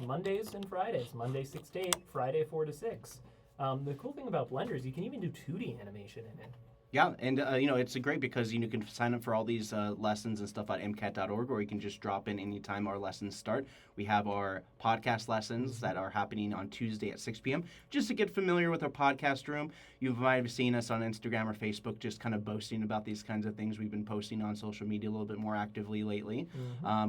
Mondays and Fridays. Monday 6 to 8, Friday 4 to 6. The cool thing about Blender is you can even do 2D animation in it. Yeah, and it's great because you can sign up for all these lessons and stuff at MCAT.org, or you can just drop in anytime our lessons start. We have our podcast lessons that are happening on Tuesday at 6 p.m. Just to get familiar with our podcast room, you might have seen us on Instagram or Facebook just kind of boasting about these kinds of things. We've been posting on social media a little bit more actively lately.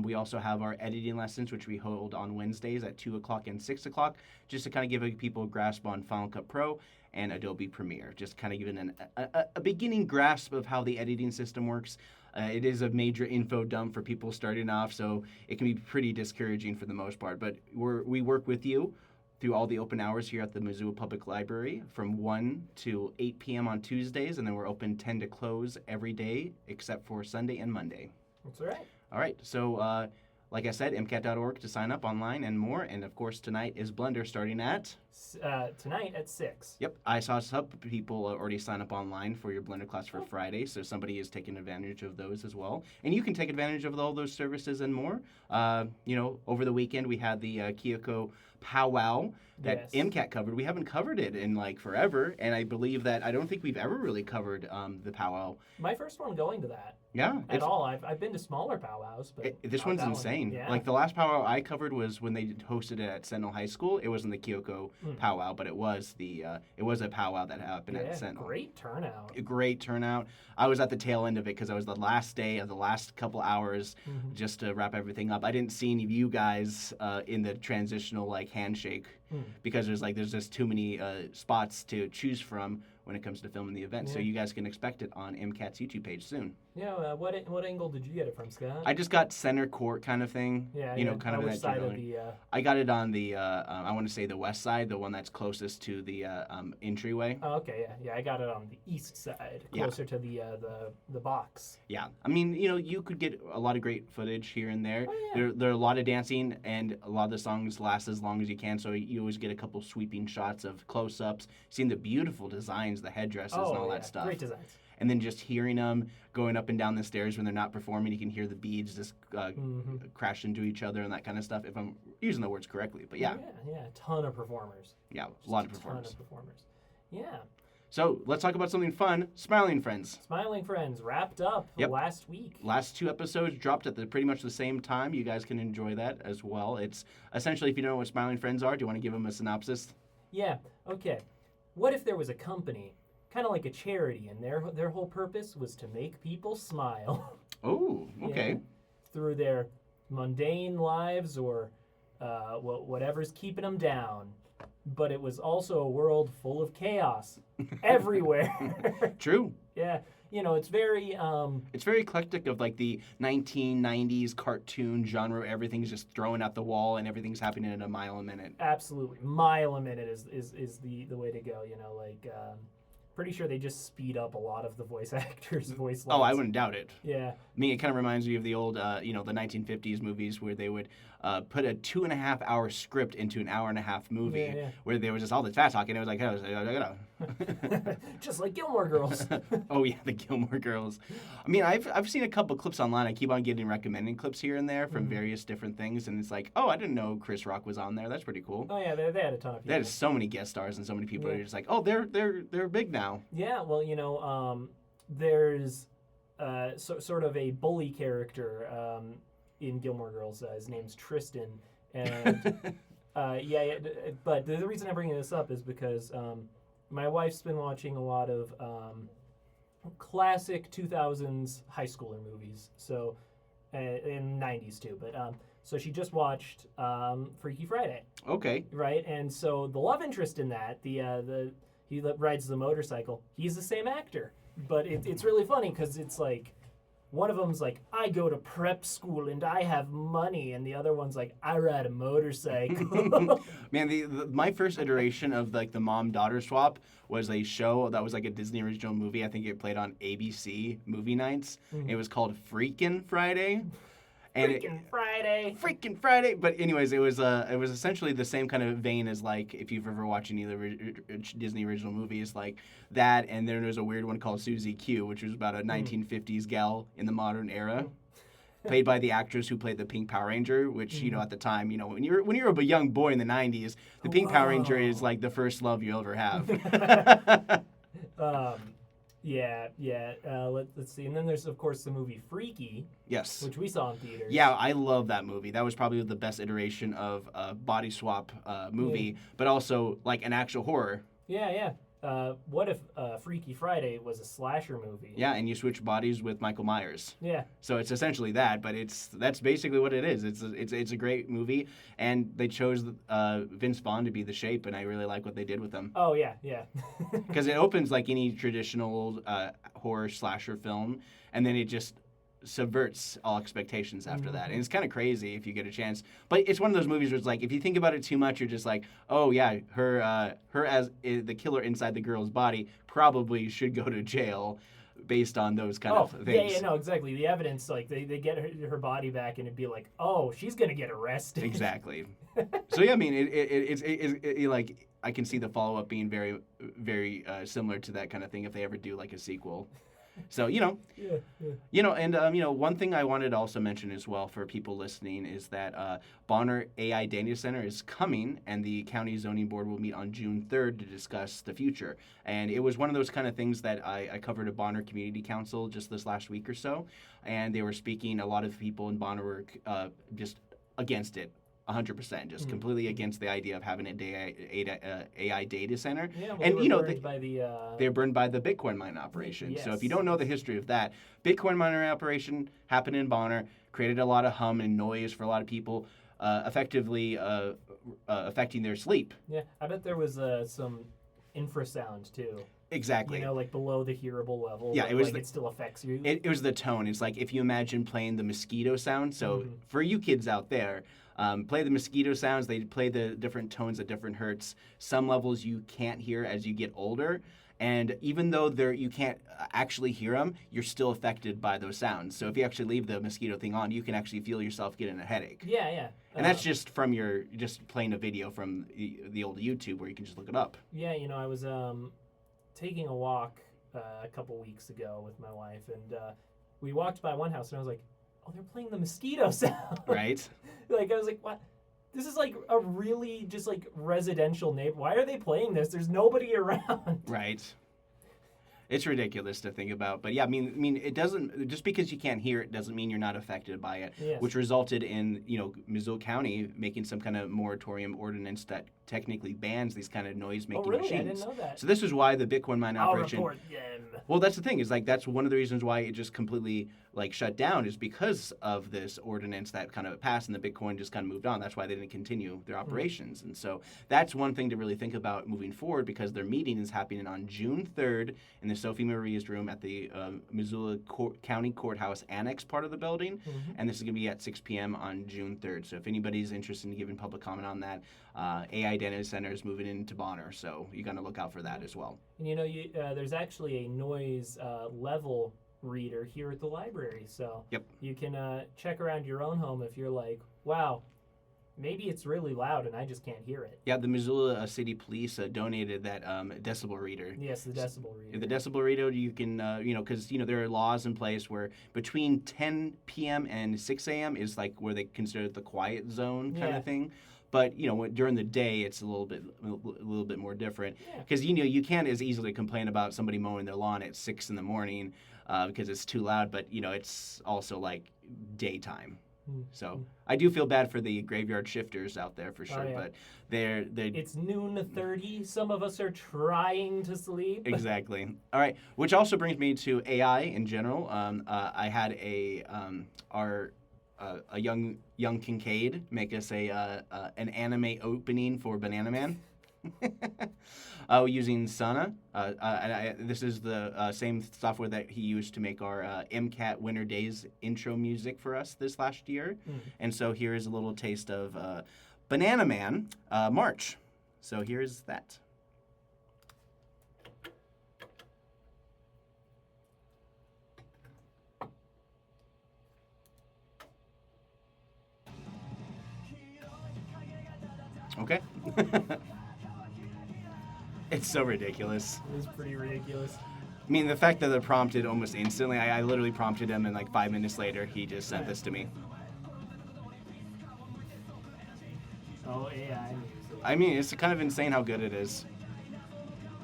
We also have our editing lessons, which we hold on Wednesdays at 2 o'clock and 6 o'clock, just to kind of give people a grasp on Final Cut Pro and Adobe Premiere, just kind of giving a beginning grasp of how the editing system works. It is a major info dump for people starting off, so it can be pretty discouraging for the most part. But we work with you through all the open hours here at the Missoula Public Library from 1 to 8 p.m. on Tuesdays, and then we're open 10 to close every day except for Sunday and Monday. That's right. All right, so like I said, MCAT.org to sign up online and more. And, of course, tonight is Blender starting at? Tonight at 6. Yep. I saw some people already sign up online for your Blender class for Friday, so somebody is taking advantage of those as well. And you can take advantage of all those services and more. Over the weekend we had the Kyoko powwow that MCAT covered. We haven't covered it in, forever, and I believe that I don't think we've ever really covered the powwow. My first one going to that. Yeah. At all. I've been to smaller powwows, but this one's insane. Yeah. The last powwow I covered was when they hosted it at Sentinel High School. It wasn't the Kyoko powwow, but it was a powwow that happened at Sentinel. Great turnout. A great turnout. I was at the tail end of it because I was the last day of the last couple hours just to wrap everything up. I didn't see any of you guys in the transitional handshake because there's just too many spots to choose from when it comes to filming the event. So you guys can expect it on MCAT's YouTube page soon. Yeah, what angle did you get it from, Scott? I just got center court kind of thing. Yeah, kind of which that side of the... I got it on the, I want to say the west side, the one that's closest to the entryway. Oh, okay, yeah. I got it on the east side, closer to the box. Yeah. I mean, you could get a lot of great footage here and there. Oh, yeah. There are a lot of dancing, and a lot of the songs last as long as you can, so you always get a couple sweeping shots of close-ups, seeing the beautiful designs, the headdresses, and all that stuff. Great designs. And then just hearing them going up and down the stairs when they're not performing, you can hear the beads just crash into each other and that kind of stuff, if I'm using the words correctly. But yeah. Yeah, a ton of performers. Yeah, a lot of performers. Yeah. So let's talk about something fun. Smiling Friends. Smiling Friends wrapped up last week. Last 2 episodes dropped at pretty much the same time. You guys can enjoy that as well. It's essentially, if you don't know what Smiling Friends are, do you want to give them a synopsis? Yeah, okay. What if there was a company, kind of like a charity, and their whole purpose was to make people smile. Oh, okay. Through their mundane lives or whatever's keeping them down. But it was also a world full of chaos everywhere. True. Yeah. It's very... It's very eclectic of the 1990s cartoon genre. Everything's just thrown at the wall and everything's happening at a mile a minute. Absolutely. Mile a minute is the way to go, pretty sure they just speed up a lot of the voice actors' voice lines. Oh, I wouldn't doubt it. Yeah. I mean, it kind of reminds me of the old, the 1950s movies where they would put a 2.5-hour script into an hour-and-a-half movie where there was just all this fast talking. It was like, just like Gilmore Girls. Oh, yeah, the Gilmore Girls. I mean, I've seen a couple clips online. I keep on getting recommended clips here and there from various different things, and it's like, oh, I didn't know Chris Rock was on there. That's pretty cool. Oh, yeah, they had a ton of people. They had so many guest stars and so many people are just like, oh, they're big now. Yeah, well, there's sort of a bully character in Gilmore Girls. His name's Tristan, and but the reason I'm bringing this up is because my wife's been watching a lot of classic 2000s high schooler movies, so in 90s too, but so she just watched Freaky Friday. Okay. Right, and so the love interest in that, he rides the motorcycle. He's the same actor, but it's really funny because it's like one of them's like, I go to prep school and I have money, and the other one's like, I ride a motorcycle. Man, my first iteration of the mom-daughter swap was a show that was like a Disney original movie. I think it played on ABC movie nights. Mm-hmm. It was called Freakin' Friday. Freaking Friday. But anyways, it was essentially the same kind of vein as if you've ever watched any of the Disney original movies like that. And then there's a weird one called Susie Q, which was about a 1950s gal in the modern era. played by the actress who played the Pink Power Ranger, which at the time, when you're a young boy in the '90s, the Pink Power Ranger is like the first love you'll ever have. Yeah. Let's see. And then there's, of course, the movie Freaky. Yes. Which we saw in theaters. Yeah, I love that movie. That was probably the best iteration of a body swap movie, but also like an actual horror. Yeah. What if Freaky Friday was a slasher movie? Yeah, and you switch bodies with Michael Myers. Yeah. So it's essentially that, but that's basically what it is. It's a great movie, and they chose Vince Vaughn to be the Shape, and I really like what they did with him. Oh yeah. Because it opens like any traditional horror slasher film, and then it just subverts all expectations after that. And it's kind of crazy if you get a chance. But it's one of those movies where it's like, if you think about it too much, you're just like, oh yeah, her as the killer inside the girl's body probably should go to jail based on those kind of things. Yeah, no, exactly. The evidence, like, they get her body back and it'd be like, oh, she's going to get arrested. Exactly. So yeah, I mean, it's like, I can see the follow-up being very, very similar to that kind of thing if they ever do like a sequel. So, and one thing I wanted to also mention as well for people listening is that Bonner AI Data Center is coming, and the county zoning board will meet on June 3rd to discuss the future. And it was one of those kind of things that I covered at Bonner Community Council just this last week or so, and they were speaking, a lot of people in Bonner were just against it. 100%, just completely against the idea of having an AI data center. Yeah, well, and they're burned by the Bitcoin mining operation. Yes. So if you don't know the history of that, Bitcoin mining operation happened in Bonner, created a lot of hum and noise for a lot of people, effectively affecting their sleep. Yeah, I bet there was some infrasound too. Exactly. Like below the hearable level. Yeah, it still affects you. It was the tone. It's like if you imagine playing the mosquito sound. So for you kids out there, play the mosquito sounds. They play the different tones at different hertz. Some levels you can't hear as you get older. And even though you can't actually hear them, you're still affected by those sounds. So if you actually leave the mosquito thing on, you can actually feel yourself getting a headache. Yeah. And that's just from just playing a video from the old YouTube where you can just look it up. Yeah, I was taking a walk a couple weeks ago with my wife, and we walked by one house, and I was like, oh, they're playing the mosquito sound. Right. I was like, what? This is like a really just like residential neighborhood. Why are they playing this? There's nobody around. Right. It's ridiculous to think about, but yeah, I mean, it doesn't, just because you can't hear it doesn't mean you're not affected by it, yes. Which resulted in, Missoula County making some kind of moratorium ordinance that technically bans these kind of noise-making machines. I didn't know that. So this is why the Bitcoin mining operation. I'll report them. Well, that's the thing, is like that's one of the reasons why it just completely shut down, is because of this ordinance that kind of passed and the Bitcoin just kind of moved on. That's why they didn't continue their operations. And so that's one thing to really think about moving forward, because their meeting is happening on June 3rd in the Sophie Maria's room at the Missoula County Courthouse Annex part of the building. And this is going to be at 6 p.m. on June 3rd. So if anybody's interested in giving public comment on that, AI Data Center is moving into Bonner. So you got to look out for that as well. And there's actually a noise level reader here at the library, so you can check around your own home if you're like, wow, maybe it's really loud and I just can't hear it. Yeah, the Missoula City Police donated that decibel reader. Yes, the decibel reader. The decibel reader, you can, because, there are laws in place where between 10 p.m. and 6 a.m. is like where they consider it the quiet zone kind of thing. But during the day, it's a little bit more different, because you can't as easily complain about somebody mowing their lawn at 6 in the morning because it's too loud. But it's also like daytime, so I do feel bad for the graveyard shifters out there for sure. Oh, yeah. But they're it's noon 30. Some of us are trying to sleep. Exactly. All right, which also brings me to AI in general. I had a young Kincaid make us an anime opening for Banana Man using Sana. This is the same software that he used to make our MCAT Winter Days intro music for us this last year. And so here is a little taste of Banana Man March. So here's that. Okay. It's so ridiculous. It is pretty ridiculous. I mean, the fact that they're prompted almost instantly, I literally prompted him, and like 5 minutes later, he just sent this to me. Oh, AI music. I mean, it's kind of insane how good it is.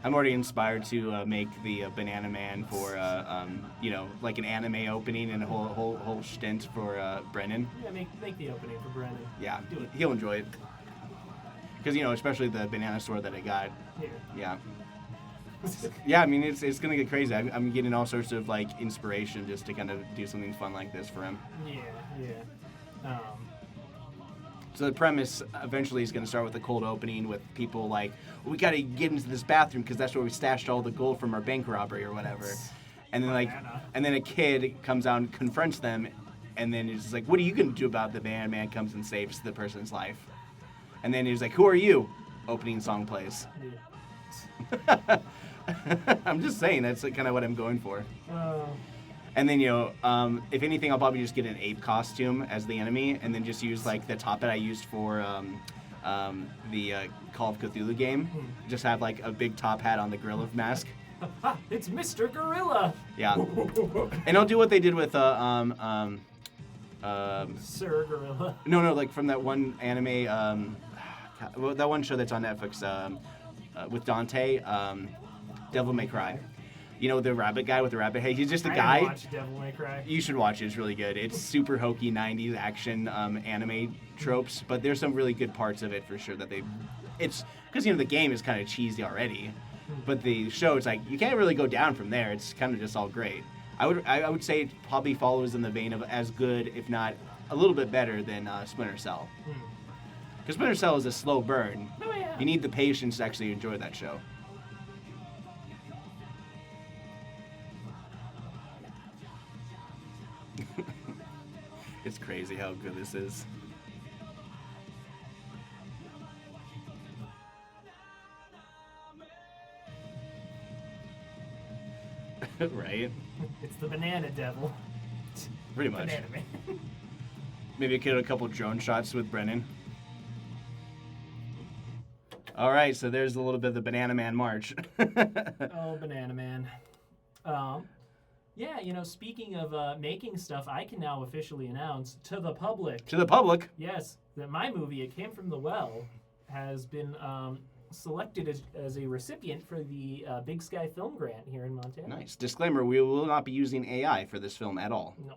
I'm already inspired to make the Banana Man for, like an anime opening and a whole stint for Brennan. Yeah, make the opening for Brennan. Yeah, Do it. he'll enjoy it. Because, especially the banana store that I got. Here. Yeah. Yeah, I mean, it's going to get crazy. I'm getting all sorts of, like, inspiration just to kind of do something fun like this for him. Yeah. So the premise eventually is going to start with a cold opening with people like, we got to get into this bathroom because that's where we stashed all the gold from our bank robbery or whatever. And then a kid comes out and confronts them, and then he's like, what are you going to do about it? The Banana Man comes and saves the person's life. And then he's like, who are you? Opening song plays. Yeah. I'm just saying, that's kind of what I'm going for. Oh. And then, if anything, I'll probably just get an ape costume as the enemy, and then just use, like, the top that I used for the Call of Cthulhu game. Just have, like, a big top hat on the gorilla mask. It's Mr. Gorilla! Yeah. And I'll do what they did with, Sir Gorilla. no, like, from that one anime, that one show that's on Netflix, with Dante, Devil May Cry. The rabbit guy with the rabbit head. He's just a guy. I haven't watched Devil May Cry. You should watch it. It's really good. It's super hokey 90s action anime tropes, but there's some really good parts of it for sure it's because the game is kind of cheesy already, but the show, it's like you can't really go down from there. It's kind of just all great. I would say it probably follows in the vein of as good, if not a little bit better than Splinter Cell. Because Splinter Cell is a slow burn. Oh yeah. You need the patience to actually enjoy that show. It's crazy how good this is. Right? It's the Banana Devil. Pretty much. Banana Man. Maybe I could have a couple drone shots with Brennan. All right, so there's a little bit of the Banana Man march. Oh, Banana Man. Yeah, speaking of making stuff, I can now officially announce to the public. To the public. Yes, that my movie, It Came From the Well, has been selected as a recipient for the Big Sky Film Grant here in Montana. Nice. Disclaimer, we will not be using AI for this film at all. No.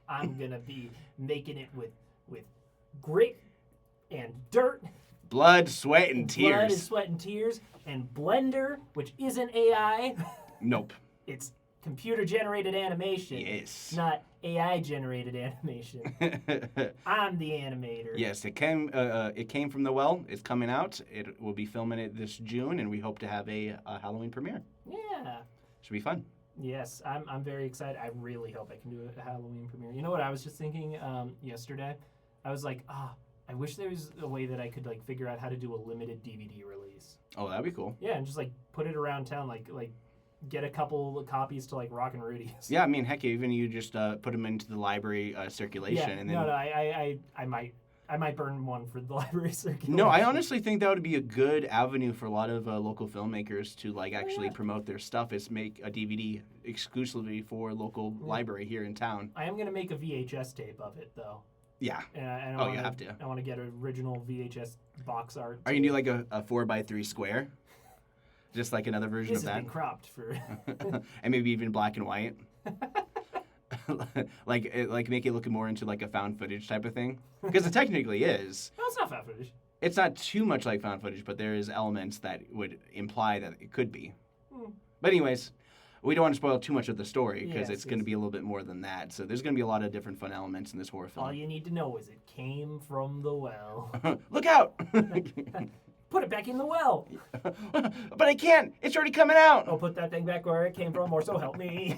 I'm going to be making it with grit and dirt. Blood, sweat, and tears. Blood and sweat and tears. And Blender, which isn't AI. Nope. It's computer-generated animation. Yes. Not AI-generated animation. I'm the animator. Yes, it came from the well. It's coming out. It will be filming it this June, and we hope to have a Halloween premiere. Yeah. Should be fun. Yes, I'm very excited. I really hope I can do a Halloween premiere. You know what I was just thinking yesterday? I was like, I wish there was a way that I could like figure out how to do a limited DVD release. Oh, that'd be cool. Yeah, and just like put it around town, like get a couple of copies to like Rock and Rudy's. Yeah, I mean, heck, even you just put them into the library circulation. Yeah, and then... no, I might burn one for the library circulation. No, I honestly think that would be a good avenue for a lot of local filmmakers to like actually promote their stuff. Is make a DVD exclusively for local library here in town. I am gonna make a VHS tape of it though. Yeah. And you have to. I want to get original VHS box art. Are you gonna do like a 4x3 square? Just like another version This of has that. been cropped for. And maybe even black and white. like make it look more into like a found footage type of thing, because it technically is. No, it's not found footage. It's not too much like found footage, but there is elements that would imply that it could be. But anyways, we don't want to spoil too much of the story because it's going to be a little bit more than that. So there's going to be a lot of different fun elements in this horror film. All you need to know is it came from the well. Look out! Put it back in the well. But I can't. It's already coming out. Oh, put that thing back where it came from, or so help me.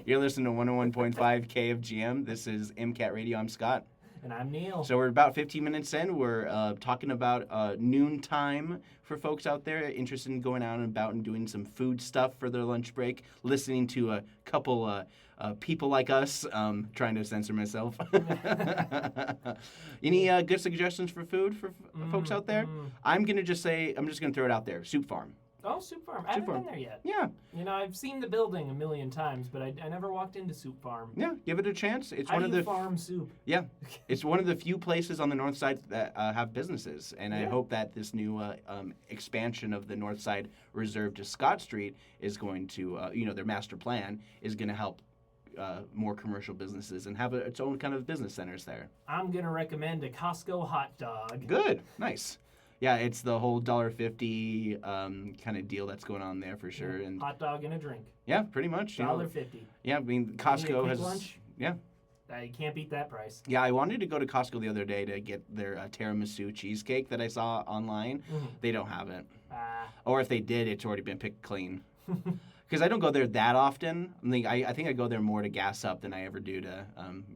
You're listening to 101.5 KFGM. This is MCAT Radio. I'm Scott. And I'm Neil. So we're about 15 minutes in. We're talking about noontime for folks out there interested in going out and about and doing some food stuff for their lunch break, listening to a couple people like us, trying to censor myself. Any good suggestions for food for folks out there? I'm just going to throw it out there. Soup Farm. Oh, Soup Farm. I haven't been there yet. Yeah. You know, I've seen the building a million times, but I never walked into Soup Farm. Yeah, give it a chance. It's How one do of you the farm soup? Yeah, it's one of the few places on the north side that have businesses, and I hope that this new expansion of the north side reserved to Scott Street is going to, their master plan is going to help more commercial businesses and have its own kind of business centers there. I'm going to recommend a Costco hot dog. Good, nice. Yeah, it's the whole $1.50 kind of deal that's going on there for sure. And hot dog and a drink. yeah, pretty much. $1.50. Yeah, I mean Costco has lunch? Yeah. You can't beat that price. Yeah, I wanted to go to Costco the other day to get their tiramisu cheesecake that I saw online. Mm-hmm. They don't have it. Or if they did, it's already been picked clean. Because I don't go there that often. I think I go there more to gas up than I ever do to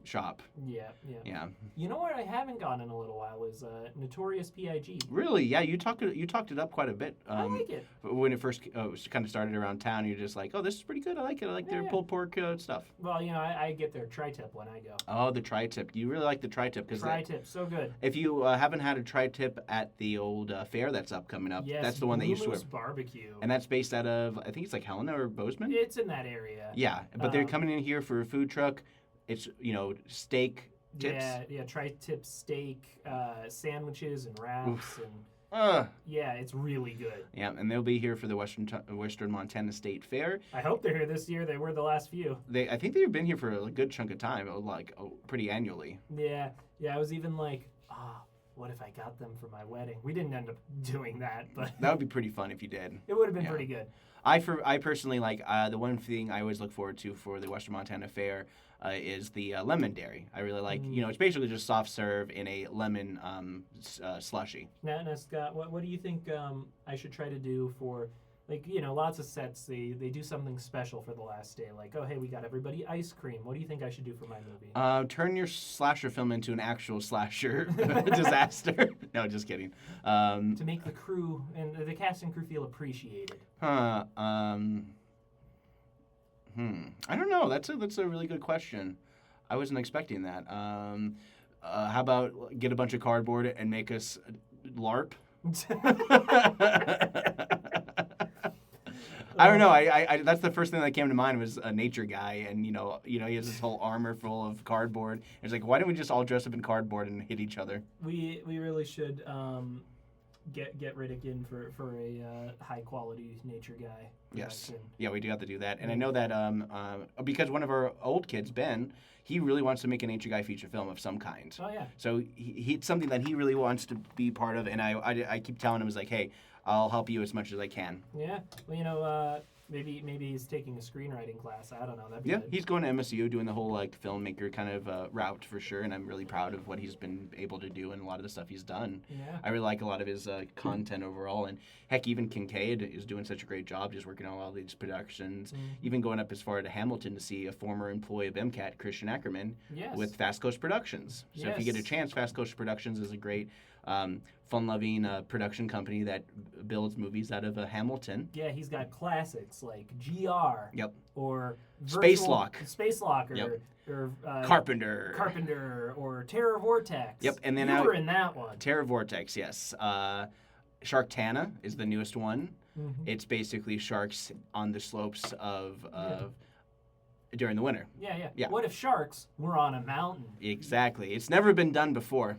shop. Yeah. Yeah. You know where I haven't gone in a little while is Notorious P.I.G. Really? Yeah, you talked it up quite a bit. I like it. When it first kind of started around town, you're just like, oh, this is pretty good. I like it. I like their pulled pork stuff. Well, I get their tri-tip when I go. Oh, the tri-tip. You really like the tri-tip. Tri-tip, so good. If you haven't had a tri-tip at the old fair that's coming up, yes, that's the one that you swear. Barbecue. And that's based out of, I think it's like Helena or Bozeman? It's in that area. Yeah, but they're coming in here for a food truck. It's, steak tips. Yeah, tri-tip steak, sandwiches and wraps. Yeah, it's really good. Yeah, and they'll be here for the Western Montana State Fair. I hope they're here this year. They were the last few. I think they've been here for a good chunk of time, pretty annually. Yeah, I was even like, what if I got them for my wedding? We didn't end up doing that, but that would be pretty fun if you did. It would have been pretty good. I personally like the one thing I always look forward to for the Western Montana Fair is the lemon dairy. I really like, it's basically just soft serve in a lemon slushy. Now, Scott, what do you think I should try to do for, lots of sets, they do something special for the last day. Like, oh, hey, we got everybody ice cream. What do you think I should do for my movie? Turn your slasher film into an actual slasher disaster. No, just kidding. To make the crew and the cast and crew feel appreciated. I don't know. That's a really good question. I wasn't expecting that. How about get a bunch of cardboard and make us LARP? I don't know. I that's the first thing that came to mind was a nature guy, and he has this whole armor full of cardboard. It's like, why don't we just all dress up in cardboard and hit each other? We really should get Riddick in for a high quality nature guy. Yes. Yeah, we do have to do that, and I know that because one of our old kids, Ben, he really wants to make a nature guy feature film of some kind. Oh yeah. So it's something that he really wants to be part of, and I keep telling him, is like, hey, I'll help you as much as I can. Yeah. Well, maybe he's taking a screenwriting class. I don't know. That'd be good. He's going to MSU doing the whole filmmaker kind of route for sure, and I'm really proud of what he's been able to do and a lot of the stuff he's done. Yeah. I really like a lot of his content overall, and heck, even Kincaid is doing such a great job just working on all these productions, even going up as far to Hamilton to see a former employee of MCAT, Christian Ackerman, with Fast Coast Productions. So if you get a chance, Fast Coast Productions is a great fun-loving production company that builds movies out of Hamilton. Yeah, he's got classics like GR. Yep. Or Space Lock. Or Carpenter, or Terror Vortex. Yep, and then you were in that one. Terror Vortex, yes. Sharktana is the newest one. Mm-hmm. It's basically sharks on the slopes of during the winter. Yeah. What if sharks were on a mountain? Exactly. It's never been done before.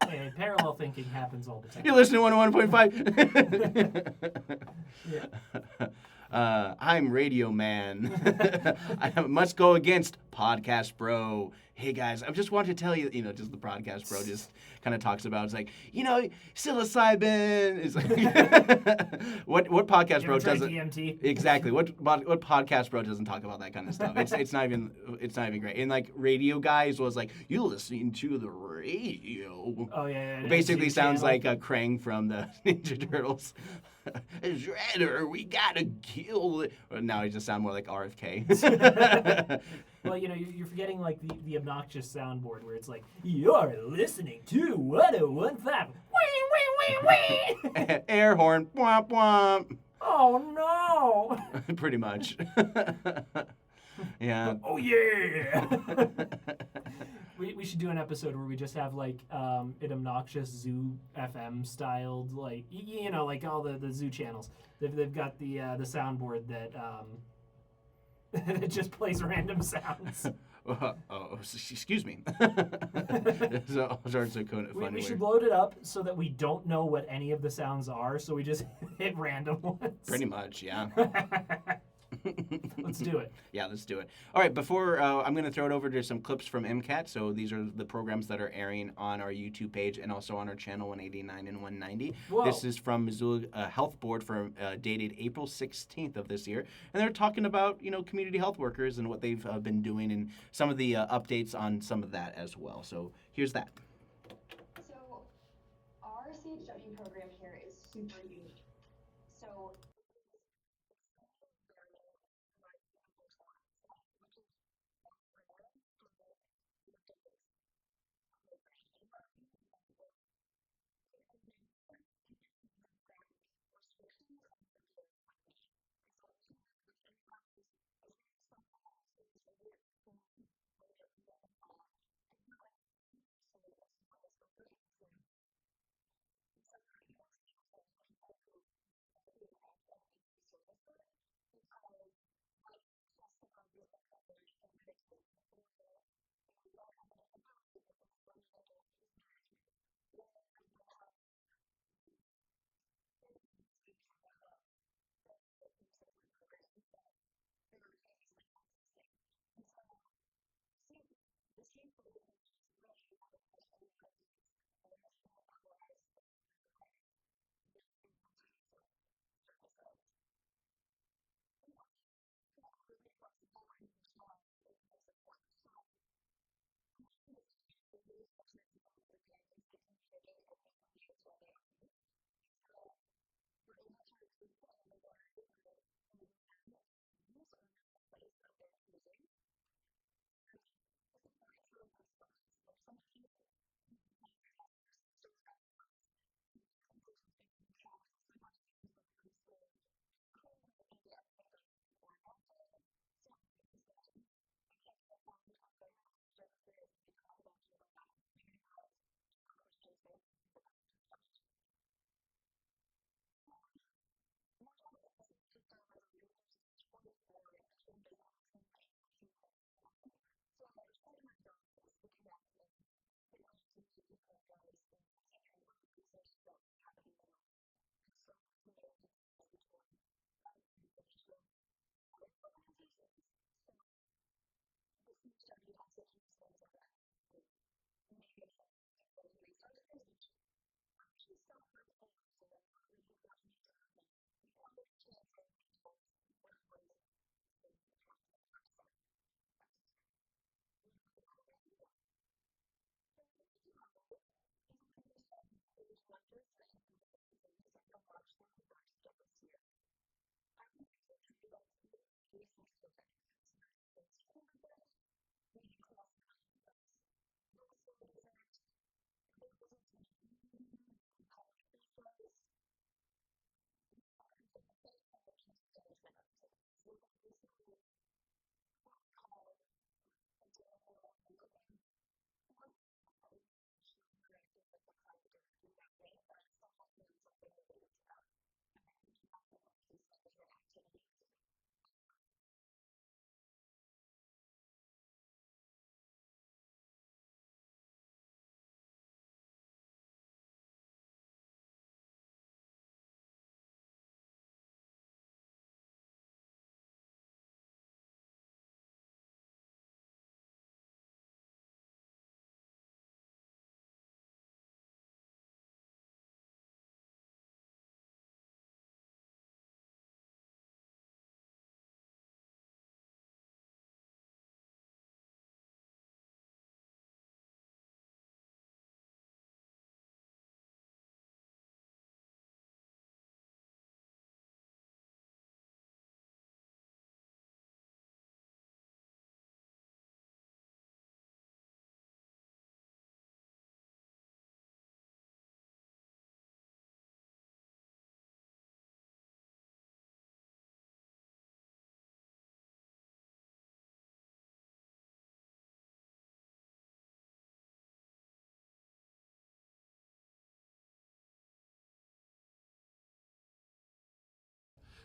Hey, parallel thinking happens all the time. You listen to 101.5. Yeah. I'm Radio Man. I must go against Podcast Bro. Hey guys, I just wanted to tell you, just the Podcast Bro just kind of talks about, it's like, psilocybin. It's like, what Podcast Bro doesn't DMT? Exactly. What Podcast Bro doesn't talk about that kind of stuff. It's not even great. And like Radio Guys was like, you listening to the radio. Oh yeah. Basically sounds like a Krang from the Ninja Turtles. Shredder, we gotta kill it. Now he just sound more like RFK. Well, you're forgetting like the obnoxious soundboard where it's like, you're listening to 101.5. Wee. Air horn. Womp womp. Oh no. Pretty much. Yeah. Oh yeah. We should do an episode where we just have like an obnoxious zoo FM styled like like all the zoo channels. They've got the soundboard that that just plays random sounds. Excuse me. So, we should load it up so that we don't know what any of the sounds are, so we just hit random ones. Pretty much, yeah. Let's do it. Yeah, let's do it. All right, before I'm going to throw it over to some clips from MCAT. So these are the programs that are airing on our YouTube page and also on our channel 189 and 190. Whoa. This is from Missoula Health Board for dated April 16th of this year. And they're talking about, community health workers and what they've been doing and some of the updates on some of that as well. So here's that. So our CHW program here is super unique. So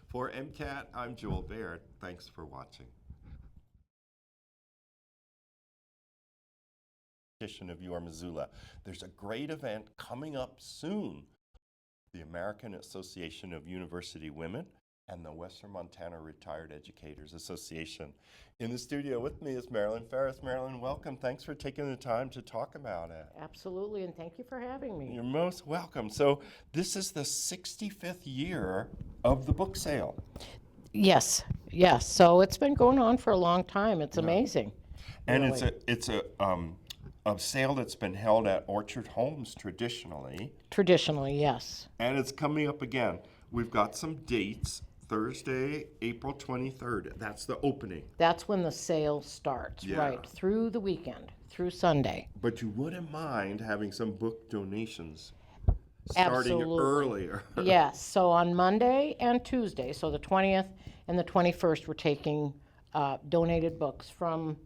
For MCAT, I'm Joel Baird. Thanks for watching. Of your Missoula. There's a great event coming up soon. The American Association of University Women and the Western Montana Retired Educators Association. In the studio with me is Marilyn Ferris. Marilyn, welcome. Thanks for taking the time to talk about it. Absolutely, and thank you for having me. You're most welcome. So this is the 65th year of the book sale. Yes. So it's been going on for a long time. It's amazing. And really. it's a sale that's been held at Orchard Homes traditionally. Traditionally, yes. And it's coming up again. We've got some dates. Thursday, April 23rd. That's the opening. That's when the sale starts, Yeah. right, through the weekend, through Sunday. But you wouldn't mind having some book donations starting Absolutely. earlier. Yes, so on Monday and Tuesday, so the 20th and the 21st, we're taking donated books from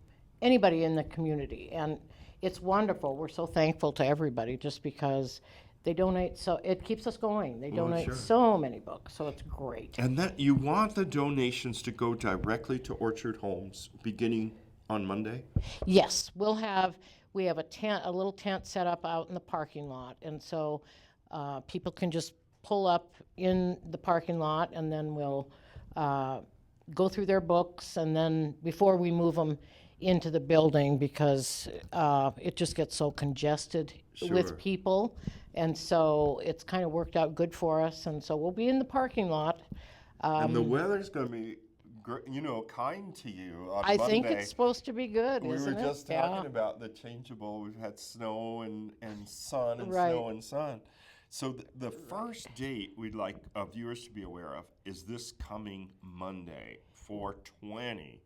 anybody in the community. And it's wonderful. We're so thankful to everybody just because they donate, so it keeps us going. They Well, donate sure. so many books, so it's great. And that you want the donations to go directly to Orchard Homes beginning on Monday? Yes, we have a little tent set up out in the parking lot, and so people can just pull up in the parking lot, and then we'll go through their books, and then before we move them into the building, because it just gets so congested Sure. with people, and so it's kind of worked out good for us, and so we'll be in the parking lot. And the weather's going to be, kind to you on I Monday. think it's supposed to be good, We isn't were it? just talking about the changeable. We've had snow and sun and Right. snow and sun. So the first date we'd like viewers to be aware of is this coming Monday, 4/20,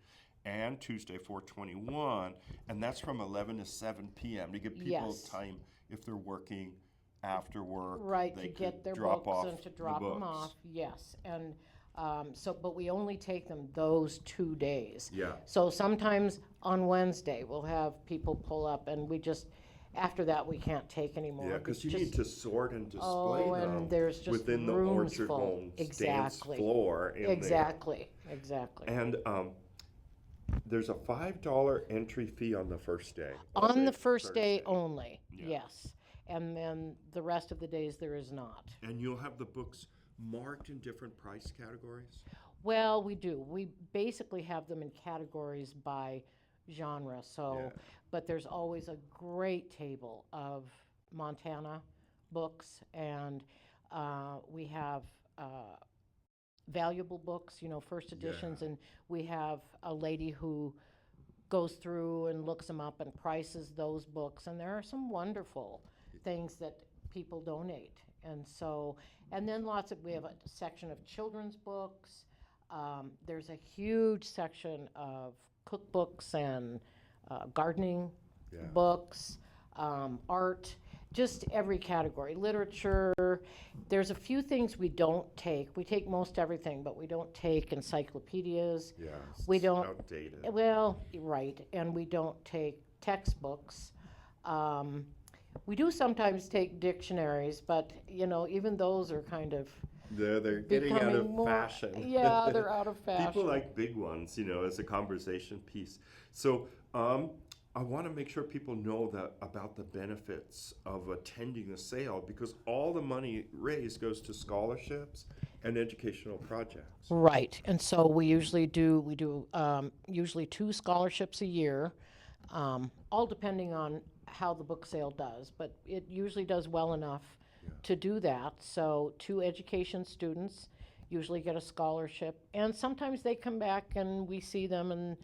and Tuesday, 4/21, and that's from 11 to 7 p.m. to give people Yes. time if they're working after work. Right, they to get could their drop books off and to the drop them books. off, yes. And but we only take them those 2 days. Yeah. So sometimes on Wednesday, we'll have people pull up, and we just, after that, we can't take anymore. Yeah, because you need to sort and display Oh, them and there's just within the rooms Orchard full. Homes dance Exactly. floor in there. Exactly. And there's a $5 entry fee on the first day. On the first day Thursday. only, Yeah. yes. And then the rest of the days, there is not. And you'll have the books marked in different price categories? Well, we do. We basically have them in categories by genre. So, Yeah. but there's always a great table of Montana books, and we have valuable books, first editions, and we have a lady who goes through and looks them up and prices those books, and there are some wonderful things that people donate. And so, and then we have a section of children's books. There's a huge section of cookbooks and gardening books, art, just every category, literature. There's a few things we don't take. We take most everything, but we don't take encyclopedias. Yeah. We it's don't- outdated. Well, right, and we don't take textbooks. We do sometimes take dictionaries, but, even those are kind of They're getting out becoming of more. fashion. Yeah, they're out of fashion. People like big ones, as a conversation piece. So I want to make sure people know about the benefits of attending the sale, because all the money raised goes to scholarships and educational projects. Right, and so we usually do usually 2 scholarships a year, all depending on how the book sale does, but it usually does well enough to do that. So 2 education students usually get a scholarship, and sometimes they come back and we see them, and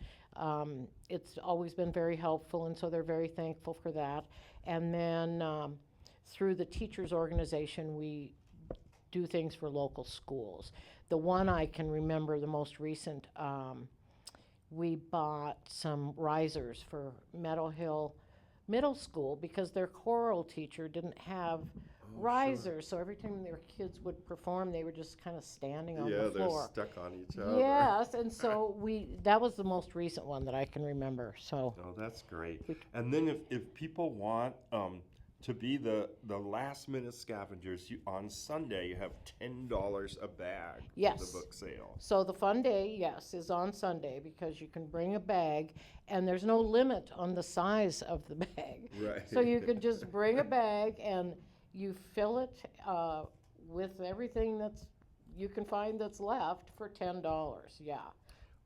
it's always been very helpful, and so they're very thankful for that. And then through the teachers organization, we do things for local schools. The one I can remember, the most recent, we bought some risers for Meadow Hill Middle School because their choral teacher didn't have risers. So every time their kids would perform, they were just kind of standing on the floor. They're stuck on each other. Yes, and so that was the most recent one that I can remember. So Oh, that's great. And then if people want to be the last minute scavengers. On Sunday, you have $10 a bag for Yes. the book sale. So the fun day, yes, is on Sunday because you can bring a bag and there's no limit on the size of the bag. Right. So you can just bring a bag and you fill it with everything that's you can find that's left for $10. Yeah.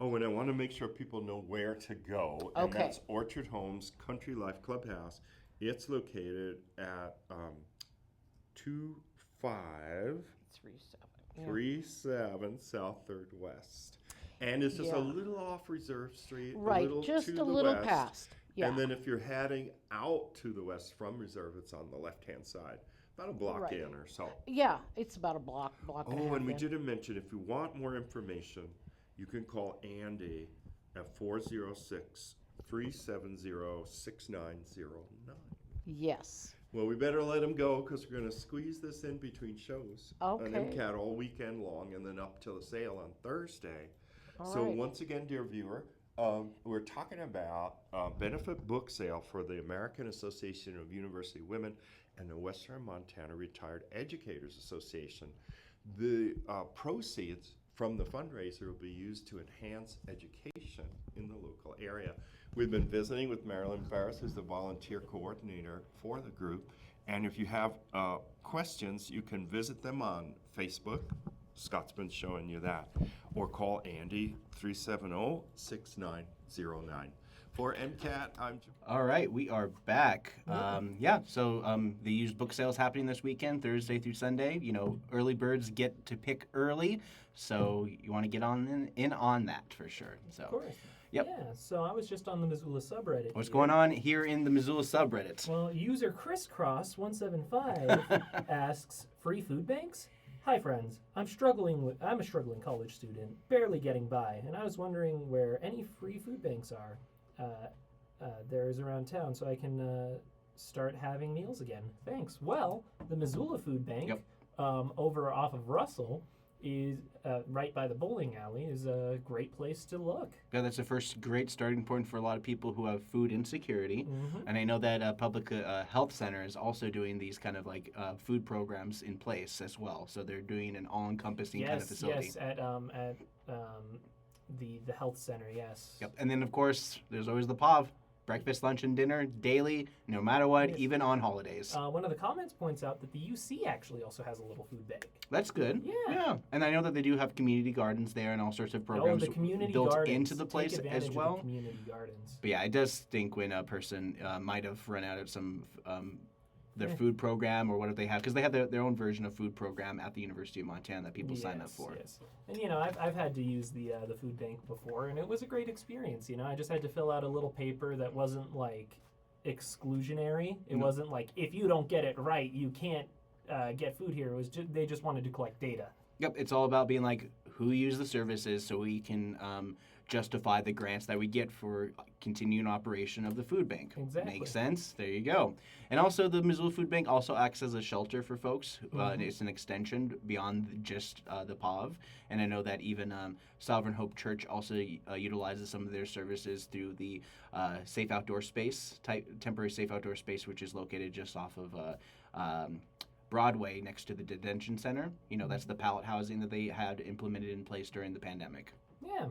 Oh, and I want to make sure people know where to go. And Okay. that's Orchard Homes Country Life Clubhouse. It's located at 2537 South 3rd West. And it's just a Yeah. little off Reserve Street. Right, just to a the little west. past. Yeah. And then if you're heading out to the west from Reserve, it's on the left-hand side, about a block Right. in or so. Yeah, it's about a block and a half. Oh, and we in. didn't mention, if you want more information, you can call Andy at 406-370-6909. Yes. Well, we better let him go because we're going to squeeze this in between shows on Okay. MCAT all weekend long and then up till the sale on Thursday. All So right. once again, dear viewer, we're talking about benefit book sale for the American Association of University Women and the Western Montana Retired Educators Association. The proceeds from the fundraiser will be used to enhance education in the local area. We've been visiting with Marilyn Ferris, who's the volunteer coordinator for the group. And if you have questions, you can visit them on Facebook. Scott's been showing you that. Or call Andy, 370-6909. For MCAT, I'm Jim. All right, we are back. So the used book sale is happening this weekend, Thursday through Sunday. You know, early birds get to pick early, so you want to get in on that for sure. So, Of course. Yep. Yeah, so I was just on the Missoula subreddit. What's here. going on here in the Missoula subreddit? Well, user Crisscross175 asks, free food banks? Hi friends, I'm a struggling college student, barely getting by, and I was wondering where any free food banks are. There's around town, so I can start having meals again. Thanks. Well, the Missoula Food Bank, Yep. over off of Russell, is right by the bowling alley, is a great place to look. Yeah, that's the first great starting point for a lot of people who have food insecurity. Mm-hmm. And I know that Public Health Center is also doing these kind of like food programs in place as well. So they're doing an all-encompassing kind of facility. Yes, at the health center, yes. Yep. And then, of course, there's always the POV. Breakfast, lunch, and dinner, daily, no matter what, Yes. even on holidays. One of the comments points out that the UC actually also has a little food bank. That's good. Yeah. And I know that they do have community gardens there and all sorts of programs the community built gardens. into the Take place advantage as of well. the community gardens. But yeah, it does stink when a person might have run out of some their Yeah. food program or what they have, because they have their own version of food program at the University of Montana that people sign up for. Yes. And I've had to use the food bank before, and it was a great experience. I just had to fill out a little paper that wasn't like exclusionary. It No. wasn't like if you don't get it right, you can't get food here. It was they just wanted to collect data. Yep, it's all about being like who use the services so we can justify the grants that we get for continuing operation of the food bank. Exactly. Makes sense? There you go. And also the Missoula Food Bank also acts as a shelter for folks. And it's an extension beyond just the POV. And I know that even Sovereign Hope Church also utilizes some of their services through the safe outdoor space, temporary safe outdoor space, which is located just off of Broadway next to the detention center. That's the pallet housing that they had implemented in place during the pandemic. Yeah.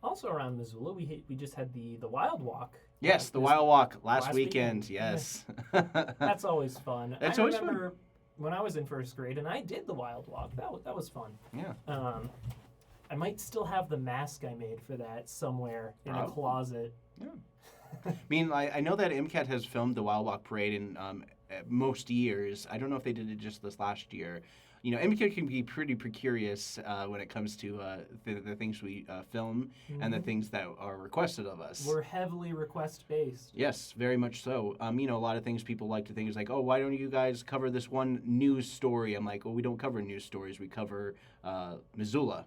Also around Missoula, we just had the Wild Walk. Yes, the this Wild Walk last weekend. weekend. Yes. That's always fun. That's I always fun. remember when I was in first grade and I did the Wild Walk. That was fun. Yeah. I might still have the mask I made for that somewhere in a Probably. closet. I mean, I know that MCAT has filmed the Wild Walk Parade in most years. I don't know if they did it just this last year. MCAT can be pretty precarious when it comes to the things we film and the things that are requested of us. We're heavily request-based. Yes, very much so. A lot of things people like to think is like, oh, why don't you guys cover this one news story? I'm like, well, we don't cover news stories. We cover Missoula.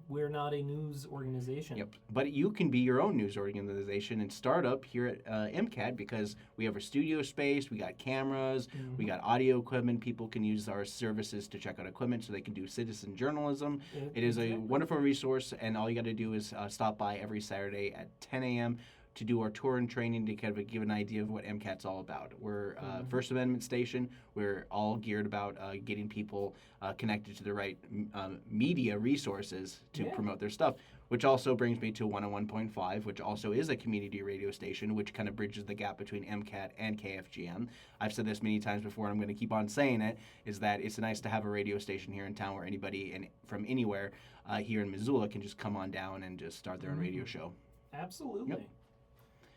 We're not a news organization. Yep. But you can be your own news organization and start up here at MCAT because we have a studio space, we got cameras, we got audio equipment. People can use our services to check out equipment so they can do citizen journalism. It is a wonderful resource, and all you got to do is stop by every Saturday at 10 a.m. to do our tour and training to kind of give an idea of what MCAT's all about. We're First Amendment station. We're all geared about getting people connected to the right media resources to promote their stuff, which also brings me to 101.5, which also is a community radio station, which kind of bridges the gap between MCAT and KFGM. I've said this many times before, and I'm going to keep on saying it, is that it's nice to have a radio station here in town where anybody from anywhere here in Missoula can just come on down and just start their own radio show. Absolutely. Yep.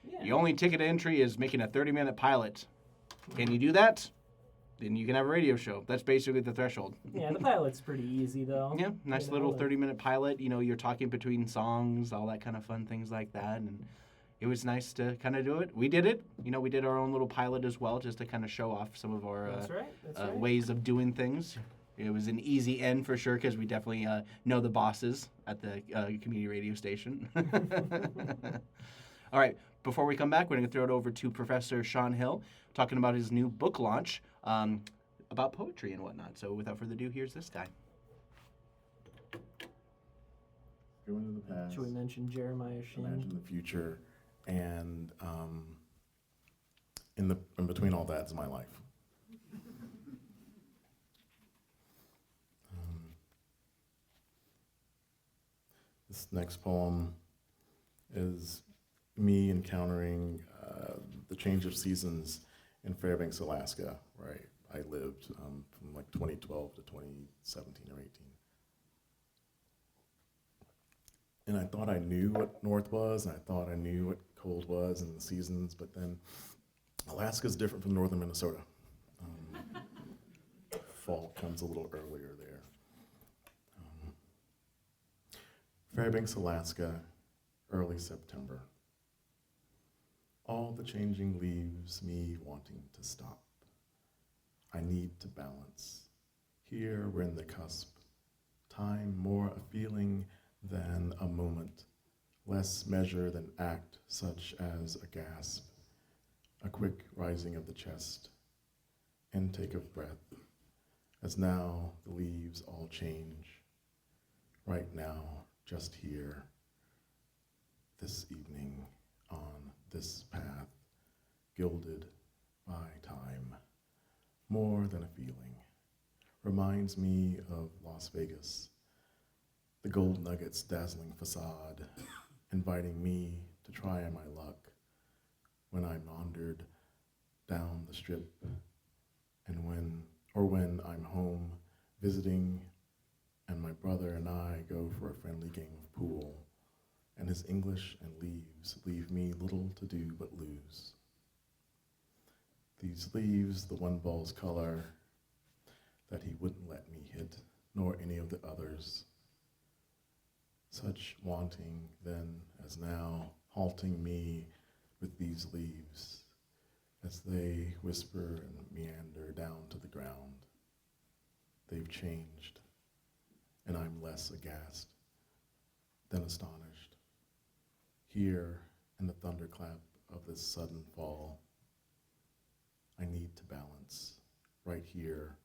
Yeah. The only ticket entry is making a 30-minute pilot. Can you do that? Then you can have a radio show. That's basically the threshold. Yeah, the pilot's pretty easy, though. Yeah, nice little 30-minute pilot. You know, you're talking between songs, all that kind of fun things like that. And it was nice to kind of do it. We did it. You know, we did our own little pilot as well, just to kind of show off some of our That's right. ways of doing things. It was an easy end for sure, because we definitely know the bosses at the community radio station. All right, before we come back, we're going to throw it over to Professor Sean Hill, talking about his new book launch about poetry and whatnot. So without further ado, here's this guy. Go into the past. Should we mention Jeremiah Shinn? Imagine the future, and in between all that is my life. This next poem is me encountering the change of seasons in Fairbanks, Alaska, where I lived from like 2012 to 2017 or 18. And I thought I knew what north was, and I thought I knew what cold was and the seasons, but then Alaska's different from northern Minnesota. Fall comes a little earlier there. Fairbanks, Alaska, early September. All the changing leaves me wanting to stop. I need to balance. Here we're in the cusp. Time more a feeling than a moment. Less measure than act, such as a gasp. A quick rising of the chest. Intake of breath. As now the leaves all change. Right now, just here, this evening, on this path, gilded by time, more than a feeling, reminds me of Las Vegas, the gold nuggets' dazzling facade, inviting me to try my luck when I maundered down the strip, and when I'm home visiting, and my brother and I go for a friendly game of pool, and his English and leaves leave me little to do but lose. These leaves, the one ball's color that he wouldn't let me hit, nor any of the others. Such wanting then as now, halting me with these leaves, as they whisper and meander down to the ground. They've changed, and I'm less aghast than astonished. Here, in the thunderclap of this sudden fall, I need to balance, right here,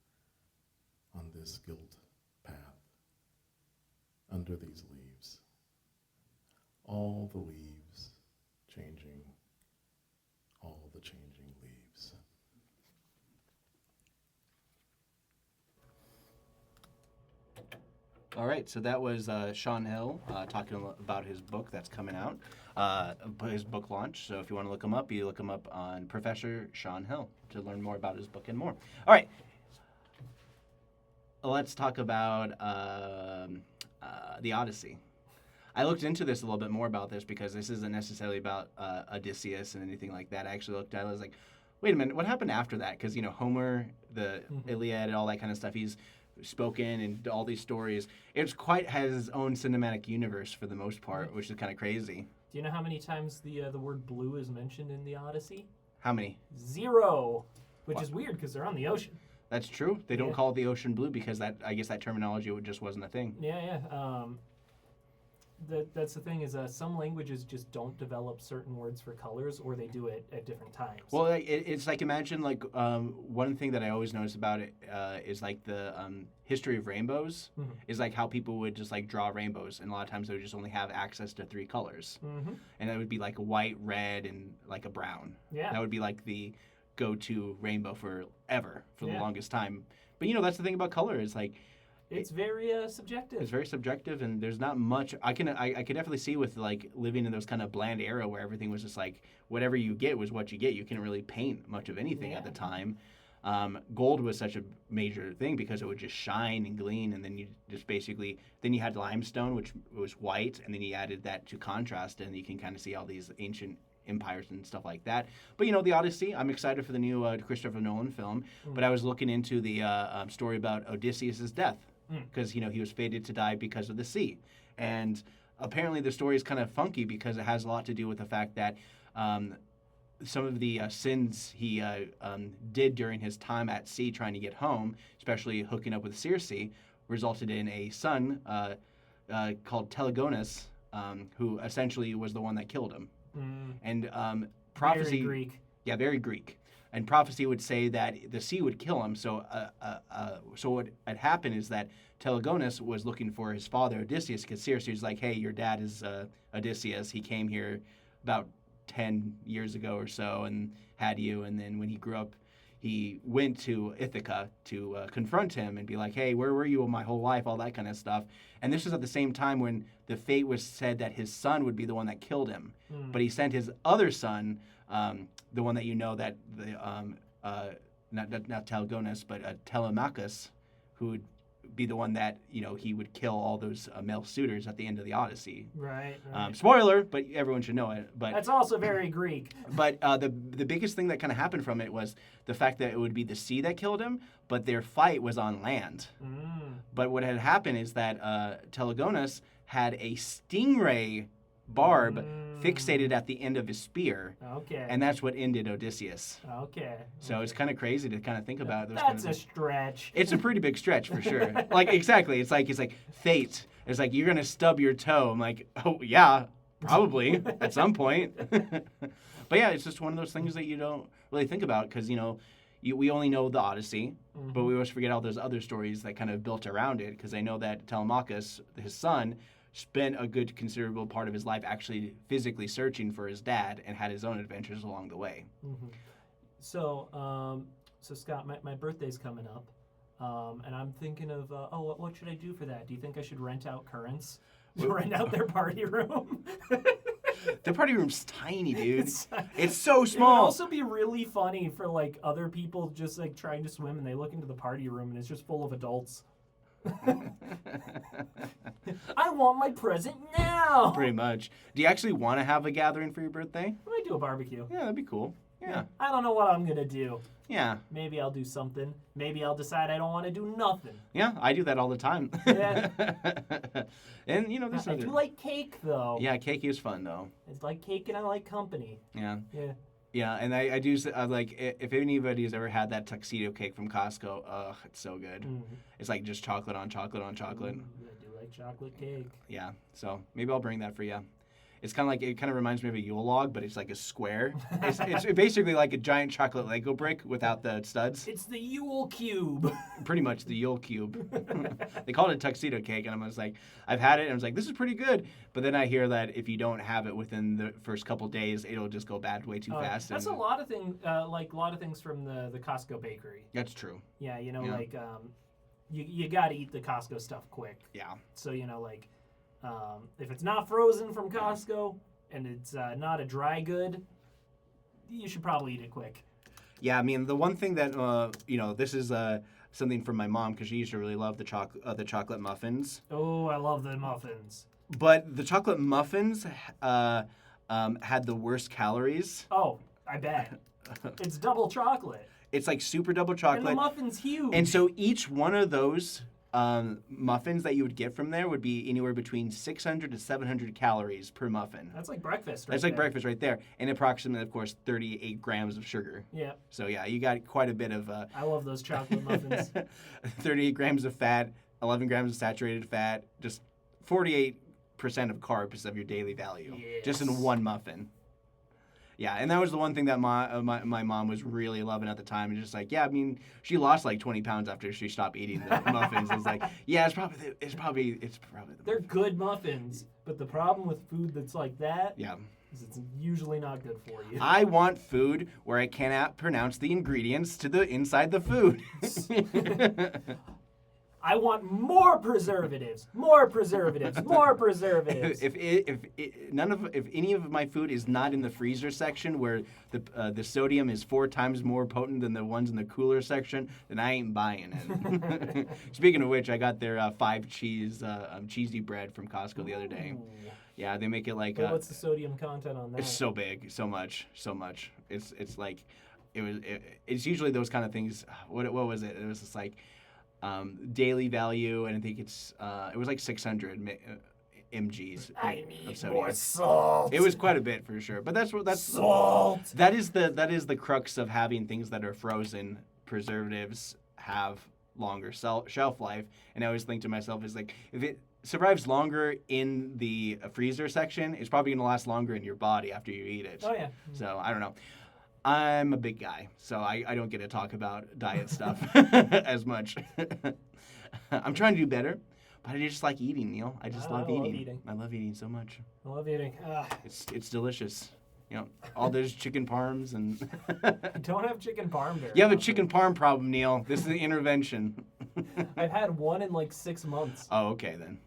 on this gilt path, under these leaves. All the leaves changing, all the changing leaves. All right, so that was Sean Hill talking about his book that's coming out, his book launch. So if you want to look him up, you look him up on Professor Sean Hill to learn more about his book and more. All right, let's talk about the Odyssey. I looked into this a little bit more about this because this isn't necessarily about Odysseus and anything like that. I actually looked at it, I was like, wait a minute, what happened after that? Because, you know, Homer, the Iliad and all that kind of stuff, he's spoken and all these stories. It's quite has its own cinematic universe for the most part, which is kind of crazy. Do you know how many times the word blue is mentioned in the Odyssey? How many? 0, which is weird because they're on the ocean. That's true. They don't call it the ocean blue because that, I guess that terminology just wasn't a thing. Yeah. that's the thing is some languages just don't develop certain words for colors, or they do it at different times. Well, it's like, imagine like one thing that I always notice about it is like the history of rainbows is like how people would just like draw rainbows, and a lot of times they would just only have access to 3 colors, and that would be like a white, red, and like a brown. Yeah. That would be like the go-to rainbow for the Yeah. longest time. But that's the thing about color is like It's very subjective. it's very subjective, and there's not much. I could definitely see with like living in those kind of bland era where everything was just like whatever you get was what you get. You couldn't really paint much of anything at the time. Gold was such a major thing because it would just shine and gleam, and then you just basically you had limestone, which was white, and then you added that to contrast, and you can kind of see all these ancient empires and stuff like that. But the Odyssey, I'm excited for the new Christopher Nolan film. But I was looking into the story about Odysseus' death. Because he was fated to die because of the sea, and apparently the story is kind of funky because it has a lot to do with the fact that some of the sins he did during his time at sea trying to get home, especially hooking up with Circe, resulted in a son called Telegonus, who essentially was the one that killed him. And prophecy, Very Greek. Yeah, very Greek. And prophecy would say that the sea would kill him. So what had happened is that Telegonus was looking for his father Odysseus, because Circe was like, "Hey, your dad is Odysseus. He came here about 10 years ago or so and had you." And then when he grew up, he went to Ithaca to confront him and be like, "Hey, where were you my whole life?" All that kind of stuff. And this was at the same time when the fate was said that his son would be the one that killed him. But he sent his other son, the one that that the not Telegonus, but Telemachus, who would be the one that he would kill all those male suitors at the end of the Odyssey. Right. Spoiler, but everyone should know it. But that's also very Greek. But the biggest thing that kind of happened from it was the fact that it would be the sea that killed him, but their fight was on land. But what had happened is that Telegonus had a stingray barb fixated at the end of his spear. Okay. And that's what ended Odysseus. Okay. So it's kind of crazy to kind of think about those. That's a stretch. It's a pretty big stretch for sure. Like exactly, it's like fate. It's like you're gonna stub your toe. I'm like, oh yeah, probably at some point. But yeah, it's just one of those things that you don't really think about because we only know the Odyssey, but we always forget all those other stories that kind of built around it. Because I know that Telemachus, his son, spent a good considerable part of his life actually physically searching for his dad and had his own adventures along the way. So Scott, my birthday's coming up, and I'm thinking of what should I do for that? Do you think I should rent out Currents? Rent out their party room? The party room's tiny, dude. It's so It would small. also be really funny for like other people just like trying to swim and they look into the party room and it's just full of adults. I want my present now. Pretty much. Do you actually want to have a gathering for your birthday? I might do a barbecue. Yeah, that'd be cool. Yeah. I don't know what I'm gonna do. Yeah. Maybe I'll do something. Maybe I'll decide I don't want to do nothing. Yeah, I do that all the time. Yeah. And this I do like cake though. Yeah, cake is fun though. It's like cake and I like company. Yeah. Yeah. Yeah, and I do like if anybody's ever had that tuxedo cake from Costco, ugh, it's so good. It's like just chocolate on chocolate on chocolate. I do like chocolate cake. Yeah, so maybe I'll bring that for you. It's kind of like, it kind of reminds me of a Yule log, but it's like a square. It's basically like a giant chocolate Lego brick without the studs. It's the Yule cube. Pretty much the Yule cube. They called it tuxedo cake, and I was like, I've had it, and I was like, this is pretty good. But then I hear that if you don't have it within the first couple days, it'll just go bad way too fast. That's a lot of things, like a lot of things from the Costco bakery. That's true. Yeah, like you got to eat the Costco stuff quick. Yeah. So like. If it's not frozen from Costco and it's not a dry good, you should probably eat it quick. Yeah, I mean, the one thing that, this is something from my mom because she used to really love the chocolate muffins. Oh, I love the muffins. But the chocolate muffins had the worst calories. Oh, I bet. It's double chocolate. It's like super double chocolate. And the muffin's huge. And so each one of those muffins that you would get from there would be anywhere between 600 to 700 calories per muffin. That's like breakfast That's like breakfast right there. And approximately, of course, 38 grams of sugar. Yeah. So, yeah, you got quite a bit of... I love those chocolate muffins. 38 grams of fat, 11 grams of saturated fat, just 48% percent of carbs of your daily value, just in Yes. one muffin. Yeah, and that was the one thing that my mom was really loving at the time. And just like, yeah, I mean, she lost like 20 pounds after she stopped eating the muffins. I was like, yeah, it's probably the They're muffin. good muffins, but the problem with food that's like that Yeah. is it's usually not good for you. I want food where I cannot pronounce the ingredients to the inside the food. I want more preservatives, more preservatives, more preservatives. if any of my food is not in the freezer section where the sodium is 4 times more potent than the ones in the cooler section, then I ain't buying it. Speaking of which, I got their 5 cheesy bread from Costco the other day. Ooh. Yeah, they make it like But what's the sodium content on that? it's so big, so much. It's like it's usually those kind of things. What was it? It was just like daily value, and I think it was like 600 mgs I of need sodium. more salt. It was quite a bit for sure, but that's salt. that is the crux of having things that are frozen. Preservatives have longer shelf life, and I always think to myself is like, if it survives longer in the freezer section, it's probably going to last longer in your body after you eat it. Oh yeah. So I don't know. I'm a big guy, so I don't get to talk about diet stuff as much. I'm trying to do better, but I just like eating, Neil. I just love eating. I love eating so much. I love eating. It's delicious. You know, all those chicken parms and You don't have chicken parm very you have a often. chicken parm problem, Neil. This is an intervention. I've had one in like 6 months. Oh, okay then.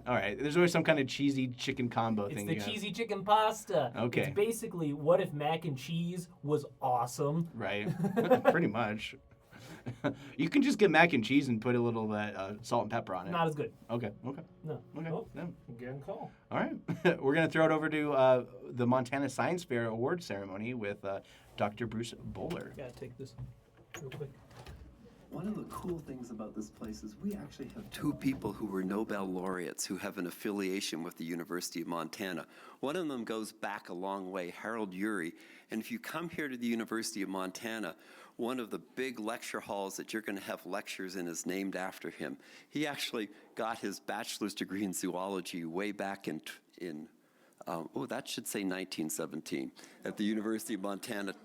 All right. There's always some kind of cheesy chicken combo It's thing. the you have. cheesy chicken pasta. Okay. It's basically what if mac and cheese was awesome. Right. Pretty much. You can just get mac and cheese and put a little salt and pepper on it. Not as good. Okay. No. Okay. Oh, No. good call. All right. We're going to throw it over to the Montana Science Fair award ceremony with Dr. Bruce Bowler. Gotta take this real quick. One of the cool things about this place is we actually have 2 people who were Nobel laureates who have an affiliation with the University of Montana. One of them goes back a long way, Harold Urey. And if you come here to the University of Montana, one of the big lecture halls that you're going to have lectures in is named after him. He actually got his bachelor's degree in zoology way back in that should say 1917 at the University of Montana.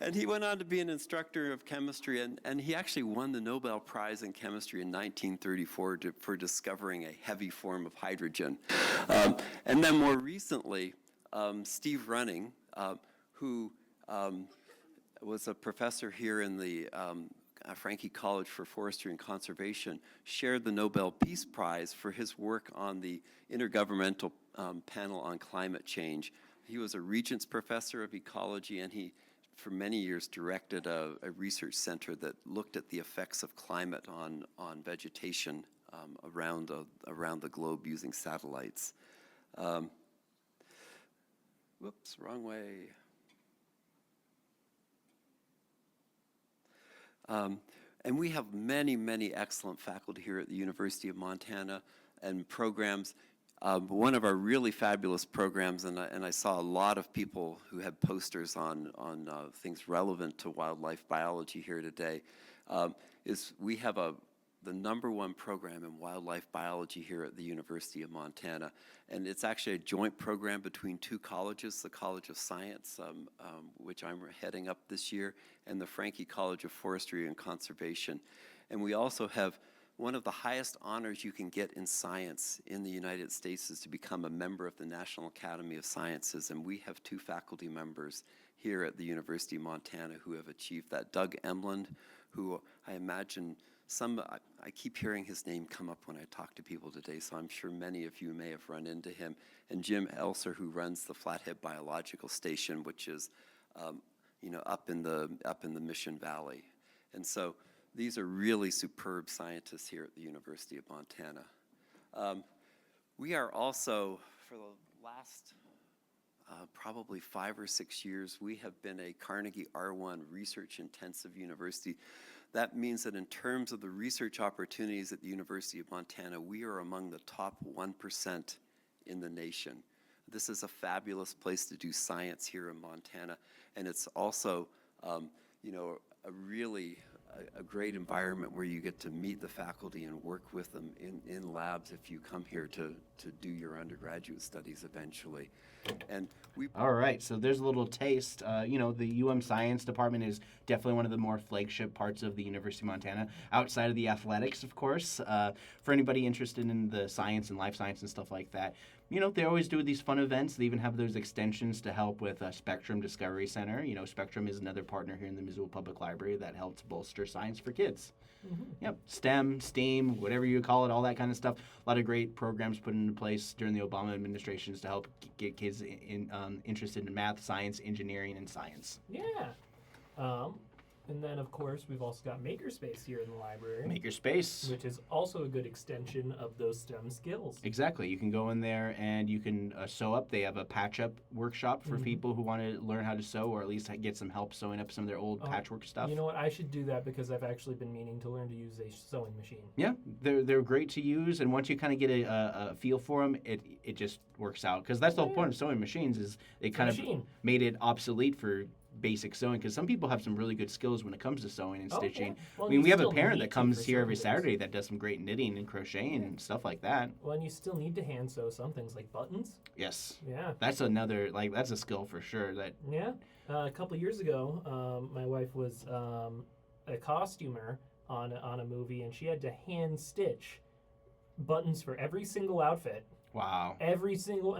And he went on to be an instructor of chemistry, and he actually won the Nobel Prize in Chemistry in 1934 for discovering a heavy form of hydrogen. And then more recently, Steve Running, who was a professor here in the Franke College for Forestry and Conservation, shared the Nobel Peace Prize for his work on the Intergovernmental Panel on Climate Change. He was a Regents Professor of Ecology, and he, for many years, directed a research center that looked at the effects of climate on vegetation around the globe using satellites. Whoops, wrong way. And we have many, many excellent faculty here at the University of Montana and programs. One of our really fabulous programs, and I saw a lot of people who had posters on things relevant to wildlife biology here today, is we have the #1 program in wildlife biology here at the University of Montana. And it's actually a joint program between 2 colleges, the College of Science, which I'm heading up this year, and the Franke College of Forestry and Conservation. And we also have one of the highest honors you can get in science in the United States is to become a member of the National Academy of Sciences, and we have 2 faculty members here at the University of Montana who have achieved that. Doug Emland, who I imagine I keep hearing his name come up when I talk to people today, so I'm sure many of you may have run into him, and Jim Elser, who runs the Flathead Biological Station, which is up in the Mission Valley. And so these are really superb scientists here at the University of Montana. We are also, for the last probably 5 or 6 years, we have been a Carnegie R1 research-intensive university. That means that in terms of the research opportunities at the University of Montana, we are among the top 1% in the nation. This is a fabulous place to do science here in Montana, and it's also, a really a great environment where you get to meet the faculty and work with them in labs if you come here to do your undergraduate studies eventually. And we All right, so there's a little taste. The UM Science Department is definitely one of the more flagship parts of the University of Montana, outside of the athletics, of course. For anybody interested in the science and life science and stuff like that, they always do these fun events. They even have those extensions to help with Spectrum Discovery Center. Spectrum is another partner here in the Missoula Public Library that helps bolster science for kids. Mm-hmm. Yep, STEM, STEAM, whatever you call it, all that kind of stuff. A lot of great programs put into place during the Obama administrations to help get kids interested in math, science, engineering, and science. Yeah. And then, of course, we've also got Makerspace here in the library. Makerspace. Which is also a good extension of those STEM skills. Exactly. You can go in there and you can sew up. They have a patch-up workshop for people who want to learn how to sew, or at least get some help sewing up some of their old patchwork stuff. You know what? I should do that because I've actually been meaning to learn to use a sewing machine. Yeah, they're great to use, and once you kind of get a feel for them, it just works out. Because that's the whole point of sewing machines is it kind of made it obsolete for basic sewing, because some people have some really good skills when it comes to sewing and stitching. Yeah. Well, I mean, we have a parent that comes here every Saturday that does some great knitting and crocheting and stuff like that. Well, and you still need to hand sew some things like buttons. Yes. Yeah. That's another, that's a skill for sure. Yeah. A couple years ago, my wife was a costumer on a movie, and she had to hand stitch buttons for every single outfit. Wow. And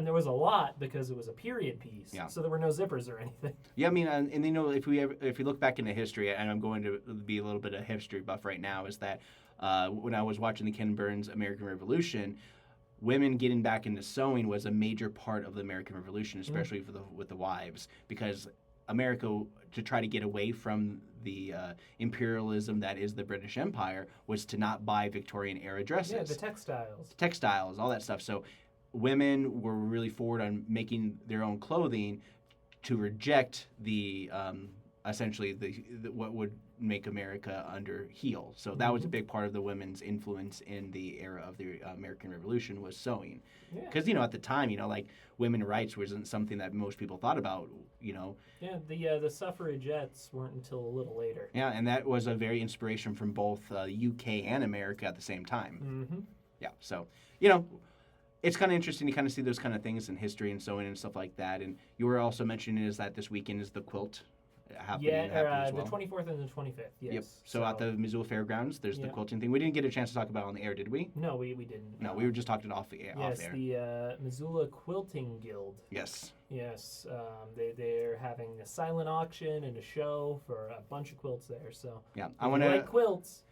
there was a lot because it was a period piece. Yeah. So there were no zippers or anything. Yeah, I mean, and if you look back into history, and I'm going to be a little bit of history buff right now, is that when I was watching the Ken Burns American Revolution, women getting back into sewing was a major part of the American Revolution, especially with the wives, because America, to try to get away from the imperialism that is the British Empire, was to not buy Victorian era dresses. Yeah, the textiles, all that stuff. So women were really forward on making their own clothing to reject the essentially the what would make America under heel. So that was a big part of the women's influence in the era of the American Revolution, was sewing. Because at the time, like women's rights wasn't something that most people thought about. Yeah, the suffragettes weren't until a little later. Yeah, and that was a very inspiration from both UK and America at the same time. Mm-hmm. Yeah, so it's kind of interesting to kind of see those kind of things in history and sewing and stuff like that. And you were also mentioning is that this weekend is the quilt happening. Yeah, the 24th and the 25th, yes. Yep. So at the Missoula Fairgrounds, there's the quilting thing. We didn't get a chance to talk about it on the air, did we? No, we didn't. No, we were just talking off air. Yes, the Missoula Quilting Guild. Yes. Yes, they're having a silent auction and a show for a bunch of quilts there. So yeah, I want to like quilts.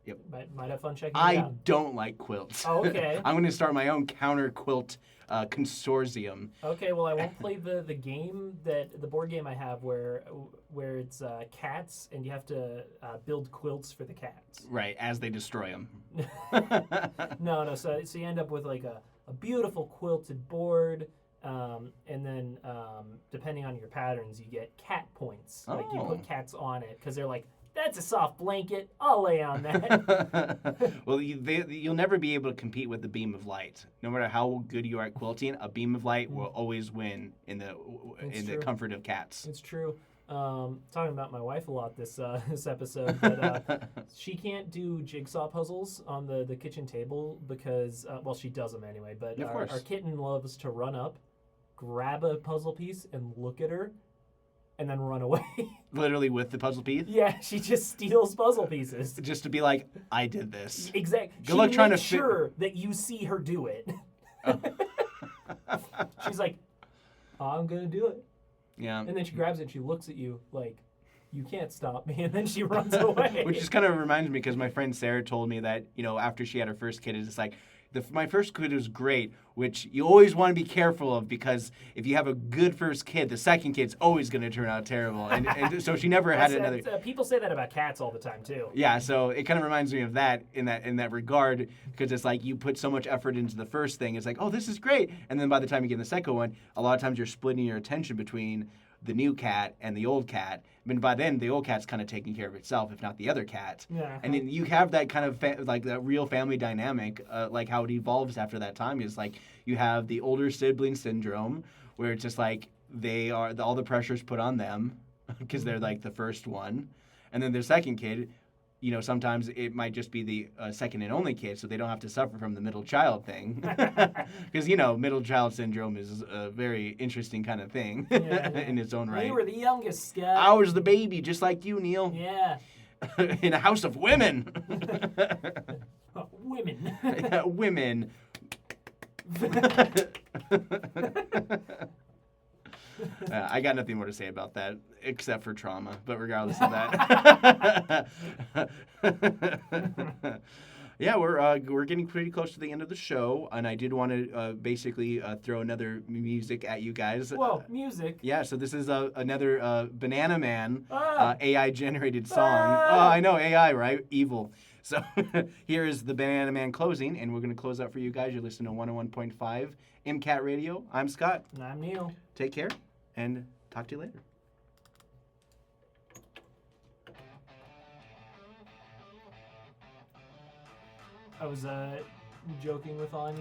Yep. Might have fun checking it out. I don't like quilts. Oh, okay. I'm going to start my own counter quilt consortium. Okay, well, I won't play the game the board game I have where it's cats and you have to build quilts for the cats. Right, as they destroy them. No. So you end up with like a beautiful quilted board, and then depending on your patterns, you get cat points. Like you put cats on it because they're like, that's a soft blanket. I'll lay on that. Well, you'll never be able to compete with the beam of light. No matter how good you are at quilting, a beam of light will always win in the comfort of cats. It's true. Talking about my wife a lot this episode, but she can't do jigsaw puzzles on the kitchen table because, she does them anyway, but our kitten loves to run up, grab a puzzle piece, and look at her, and then run away. Literally with the puzzle piece? Yeah, she just steals puzzle pieces. Just to be like, I did this. Exactly. Good luck trying to sure that you see her do it. Oh. She's like, I'm going to do it. Yeah. And then she grabs it and she looks at you like, you can't stop me. And then she runs away. Which just kind of reminds me, because my friend Sarah told me that, after she had her first kid, it's like, my first kid was great, which you always want to be careful of, because if you have a good first kid, the second kid's always going to turn out terrible. And so she never had another. People say that about cats all the time too. Yeah, so it kind of reminds me of that in that regard, because it's like you put so much effort into the first thing. It's like, oh, this is great, and then by the time you get in the second one, a lot of times you're splitting your attention between the new cat and the old cat. I mean, by then, the old cat's kind of taking care of itself, if not the other cat. Yeah. And then you have that kind of like that real family dynamic, like how it evolves after that time is like you have the older sibling syndrome, where it's just like all the pressure's put on them because they're like the first one. And then their second kid, sometimes it might just be the second and only kid, so they don't have to suffer from the middle child thing. Because, middle child syndrome is a very interesting kind of thing in its own right. You were the youngest, Scott. I was the baby, just like you, Neil. Yeah. In a house of women. Women. Women. I got nothing more to say about that, except for trauma, but regardless of that. Yeah, we're getting pretty close to the end of the show, and I did want to basically throw another music at you guys. Whoa, music. Yeah, so this is another Banana Man AI-generated song. Ah. Oh, I know, AI, right? Evil. So here is the Banana Man closing, and we're going to close out for you guys. You're listening to 101.5 MCAT Radio. I'm Scott. And I'm Neil. Take care, and talk to you later. I was joking with all